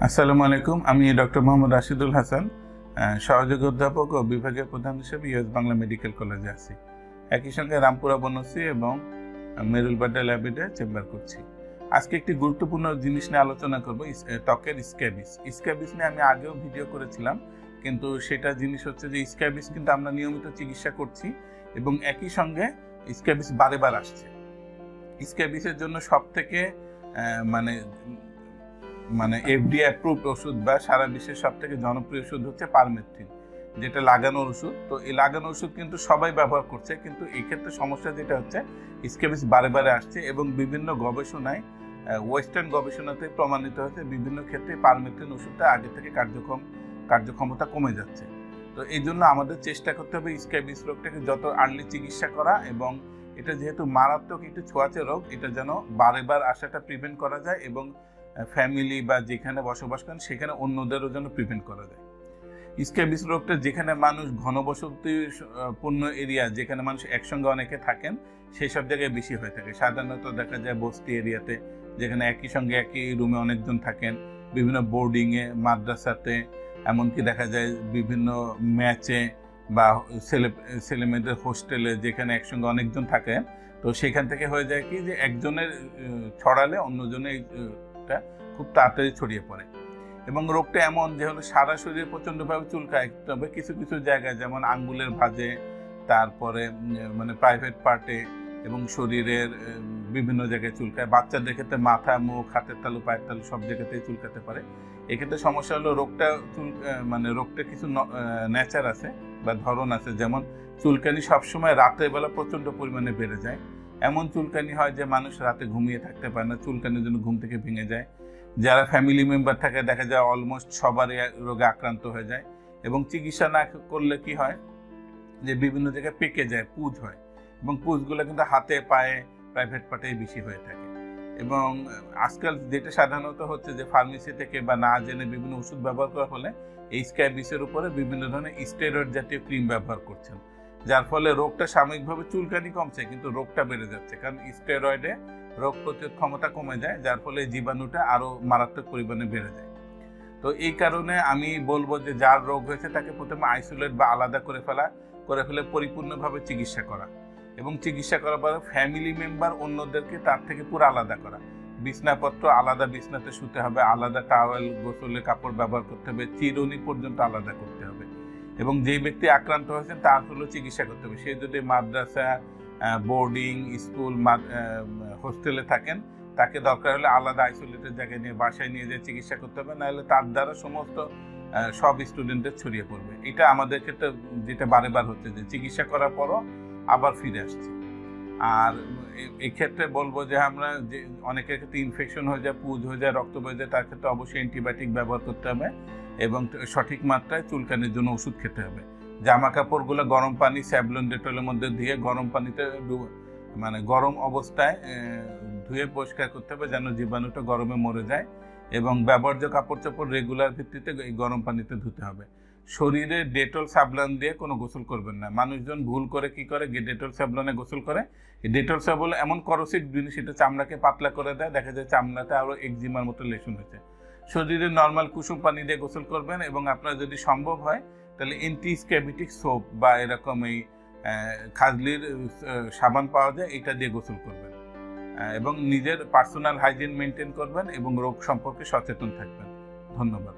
আসসালামু আলাইকুম। আমি ডক্টর মোহাম্মদ রাশিদুল হাসান, সহযোগী অধ্যাপক ও বিভাগীয় প্রধান হিসেবে ইউএস বাংলা মেডিকেল কলেজে আছি। একই সঙ্গে রামপুরা বনশ্রী এবং মেরুলবাড্ডা ল্যাবেডে চেম্বার করছি। আজকে একটি গুরুত্বপূর্ণ জিনিস নিয়ে আলোচনা করব, ত্বকের স্ক্যাবিস। স্ক্যাবিস নিয়ে আমি আগেও ভিডিও করেছিলাম, কিন্তু সেটা জিনিস হচ্ছে যে স্ক্যাবিস কিন্তু আমরা নিয়মিত চিকিৎসা করছি এবং একই সঙ্গে স্ক্যাবিস বারে বার আসছে। স্ক্যাবিসের জন্য সব থেকে মানে এফডিএ অ্যাপ্রুভড ওষুধ বা সারা বিশ্বের সব থেকে জনপ্রিয় ওষুধ হচ্ছে পারমেথ্রিন, যেটা লাগানোর ওষুধ। তো এই লাগানোর ওষুধ কিন্তু সবাই ব্যবহার করছে, কিন্তু এই ক্ষেত্রে সমস্যা যেটা হচ্ছে স্ক্যাবিস বারে বারে আসছে এবং বিভিন্ন গবেষণায়, ওয়েস্টার্ন গবেষণাতে প্রমাণিত হয়েছে বিভিন্ন ক্ষেত্রে পারমেথ্রিন ওষুধটা আগে থেকে কার্যক্ষমতা কমে যাচ্ছে। তো এই জন্য আমাদের চেষ্টা করতে হবে স্ক্যাবিস রোগটাকে যত আর্লি চিকিৎসা করা, এবং এটা যেহেতু মারাত্মক একটি ছোঁয়াচে রোগ, এটা যেন বারে বার আসাটা প্রিভেন্ট করা যায় এবং ফ্যামিলি বা যেখানে বসবাস করেন সেখানে অন্যদেরও যেন প্রিভেন্ট করা যায়। স্ক্যাবিস রোগটা যেখানে মানুষ ঘনবসতিপূর্ণ এরিয়া, যেখানে মানুষ একসঙ্গে অনেকে থাকেন, সেই সব জায়গায় বেশি হয়ে থাকে। সাধারণত দেখা যায় বস্তি এরিয়াতে, যেখানে একই সঙ্গে একই রুমে অনেকজন থাকেন, বিভিন্ন বোর্ডিংয়ে, মাদ্রাসাতে, এমনকি দেখা যায় বিভিন্ন ম্যাচে বা ছেলেমেয়েদের হোস্টেলে, যেখানে একসঙ্গে অনেকজন থাকেন। তো সেখান থেকে হয়ে যায় কি যে একজনের ছড়ালে অন্যজনের খুব তাড়াতাড়ি ছড়িয়ে পড়ে। এবং রোগটা এমন যে হলো সারা শরীরে প্রচণ্ডভাবে চুলকায়, তবে কিছু কিছু জায়গায় যেমন আঙ্গুলের ভাঁজে, তারপরে প্রাইভেট পার্টে এবং শরীরের বিভিন্ন জায়গায় চুলকায়। বাচ্চাদের ক্ষেত্রে মাথা, মুখ, হাতের তালু, পায়ের তালু সব জায়গাতেই চুলকাতে পারে। এক্ষেত্রে সমস্যা হলো রোগটা কিছু নেচার আছে বা ধরন আছে, যেমন চুলকানি সবসময় রাতের বেলা প্রচণ্ড পরিমাণে বেড়ে যায়। এমন চুলকানি হয় যে মানুষ রাতে ঘুমিয়ে থাকতে পারে না, চুলকানির জন্য ঘুম থেকে ভেঙে যায়। যারা ফ্যামিলি মেম্বার থাকে দেখা যায় অলমোস্ট সবারই রোগে আক্রান্ত হয়ে যায়। এবং চিকিৎসা না করলে কি হয় যে বিভিন্ন জায়গায় পেকে যায়, পুঁজ হয়, এবং পুঁজগুলো কিন্তু হাতে, পায়ে, প্রাইভেট পার্টেই বেশি হয়ে থাকে। এবং আজকাল যেটা সাধারণত হচ্ছে যে ফার্মেসি থেকে বা না জেনে বিভিন্ন ওষুধ ব্যবহার করার ফলে এই স্ক্যাবিসের উপরে বিভিন্ন ধরনের স্টেরয়েড জাতীয় ক্রিম ব্যবহার করছেন, যার ফলে রোগটা সাময়িকভাবে চুলকানি কমছে, কিন্তু রোগটা বেড়ে যাচ্ছে, কারণ স্টেরয়েডে রোগ প্রতিরোধ ক্ষমতা কমে যায়, যার ফলে জীবাণুটা আরো মারাত্মক পরিমাণে বেড়ে যায়। তো এই কারণে আমি বলবো যে যার রোগ হয়েছে তাকে প্রথমে আইসোলেট বা আলাদা করে ফেলে পরিপূর্ণভাবে চিকিৎসা করা, এবং চিকিৎসা করার পরে ফ্যামিলি মেম্বার অন্যদেরকে তার থেকে পুরো আলাদা করা। বিছনাপত্র আলাদা বিছনাতে শুতে হবে, আলাদা টাওয়েল, গোসলের কাপড় ব্যবহার করতে হবে, চিরুনি পর্যন্ত আলাদা করতে হবে। এবং যেই ব্যক্তি আক্রান্ত হয়েছেন তার হলো চিকিৎসা করতে হবে। সে যদি মাদ্রাসা, বোর্ডিং স্কুল, হোস্টেলে থাকেন, তাকে দরকার হলে আলাদা আইসোলেটেড জায়গায় নিয়ে বাসায় নিয়ে যেয়ে চিকিৎসা করতে হবে, নাহলে তার দ্বারা সমস্ত সব স্টুডেন্টের ছড়িয়ে পড়বে। এটা আমাদের ক্ষেত্রে যেটা বারে বার হচ্ছে যে চিকিৎসা করার পরও আবার ফিরে আসছে। আর এক্ষেত্রে বলবো যে আমরা যে অনেকের ক্ষেত্রে ইনফেকশন হয়ে যায়, পুঁজ হয়ে যায়, রক্ত বয়ে যায়, তার ক্ষেত্রে অবশ্যই অ্যান্টিবায়োটিক ব্যবহার করতে হবে এবং সঠিক মাত্রায় চুলকানির জন্য ওষুধ খেতে হবে। জামা কাপড়গুলো গরম পানি, স্যাভলন, ডেটলের মধ্যে দিয়ে গরম পানিতে গরম অবস্থায় ধুয়ে পরিষ্কার করতে হবে, যেন জীবাণুটা গরমে মরে যায়। এবং ব্যবহার্য কাপড় চোপড় রেগুলার ভিত্তিতে এই গরম পানিতে ধুতে হবে। শরীরে ডেটল সাবলন দিয়ে কোনো গোসল করবেন না। মানুষজন ভুল করে কি করে, ডেটল সাবলনে গোসল করে। এই ডেটল সাবল এমন করসিভ জিনিস, এটা চামড়াকে পাতলা করে দেয়, দেখা যায় চামড়াতে আরো একজিমার মতো লেশন হয়েছে। শরীরে নর্মাল কুসুম পানি দিয়ে গোসল করবেন, এবং আপনার যদি সম্ভব হয় তাহলে অ্যান্টি স্ক্যাবিটিক সোপ বা এরকম এই খাজলির সাবান পাওয়া যায়, এটা দিয়ে গোসল করবেন। এবং নিজের পার্সোনাল হাইজিন মেনটেন করবেন এবং রোগ সম্পর্কে সচেতন থাকবেন। ধন্যবাদ।